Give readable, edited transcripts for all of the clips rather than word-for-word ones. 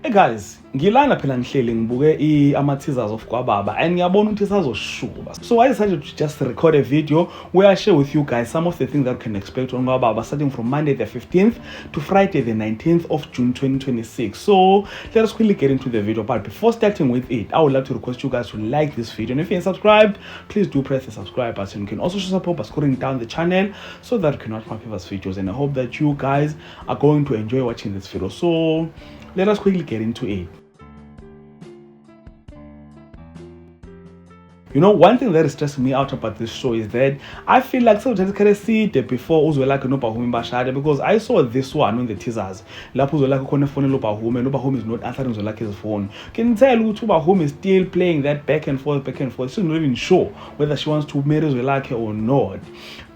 Hey guys, ngilana phela ngihleli ngibuke ama-teasers of kwaBaba and ngiyabona ukuthi sazoshuba. So I decided to just record a video where I share with you guys some of the things that you can expect on kwaBaba starting from Monday the 15th to Friday the 19th of June 2026. So let us quickly get into the video, but before starting with it, I would like to request you guys to like this video, and if you ain't subscribed, please do press the subscribe button. You can also show support by scrolling down the channel so that you can watch my previous videos, and I hope that you guys are going to enjoy watching this video. So let us quickly get into it. You know, one thing that is stressing me out about this show is that I feel like sometimes I see it before Uzwelakhe noBahumi bashade, because I saw this one on the teasers. Lapho Uzwelakhe khona fonela noBahumi is not answering Uzwelakhe's phone. Can tell ukuthi uBahumi is still playing that back and forth. She's not even sure whether she wants to marry Uzwelakhe or not.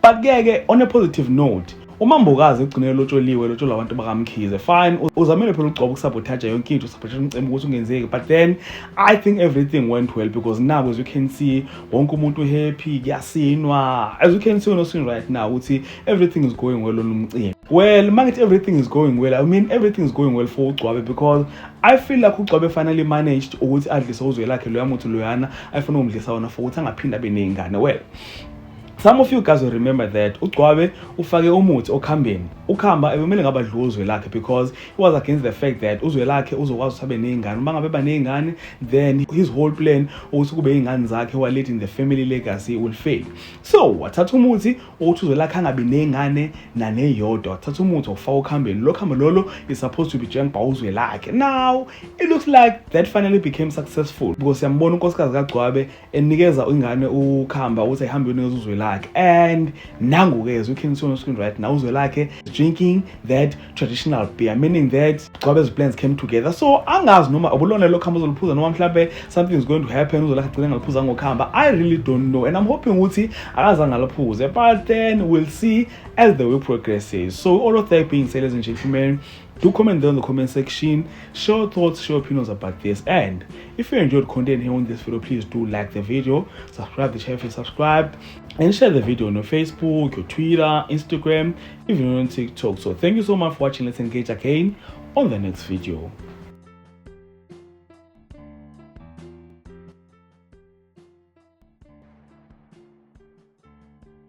But yeah, on a positive note, uMambokazi ugcinele lotsholwa abantu bakaMkhize. Fine, uzamele phela uGcobo ukusabotaja yonke into, usabotaja umcimbi ukuthi ungenzeki, but then I think everything went well, because now as you can see wonke umuntu happy, kuyasinwa. As you can see on the screen right now ukuthi everything is going well on umcimbi. Well, mangithi everything is going well, I mean everything is going well for uGcwabe, because I feel like uGcwabe finally managed ukuthi adlise uZwelakhe loya muntu loyana ayifuna umdlisa wona for ukuthi angaphinda abe nezingane. Well, some of you guys will remember that uGcwabe ufake umuthi okhambeni. Ukhamba ebemele ngabadlu uZwelakhe, because he was against the fact that uZwelakhe uzokwazi ukuthi abe nezingane. Uma ngabe banezingane, then his whole plan ukuthi kube izingane zakhe while leading the family legacy will fail. So wathatha umuthi ukuthi uZwelakhe angabi nezingane naneyodwa. Wathatha umuthi ofaka okhambeni. Lo khambo lolo is supposed to be jengba uZwelakhe. Now it looks like that finally became successful, because siyambona unkosikazi kaGcwabe enikeza ingane ukhamba ukuthi ayihambe unikeza uZwelakhe. And nangu as you can see on the screen right now, Uzwelakhe is drinking that traditional beer, meaning that Gcwabe's plans came together. So angazi noma abulona lo khamba uzoliphuza noma mhlawumbe something is going to happen, Uzwelakhe agcina ngaliphuza ngokhamba. I really don't know, and I'm hoping ukuthi akazange aliphuze, but then we'll see as the way progresses. So all of that being said, ladies and gentlemen, do comment down in the comment section, share your thoughts, share your opinions about this, and if you enjoyed content here on this video, please do like the video, subscribe to the channel if you subscribed, and share the video on your Facebook, your Twitter, Instagram, even on TikTok. So thank you so much for watching. Let's engage again on the next video.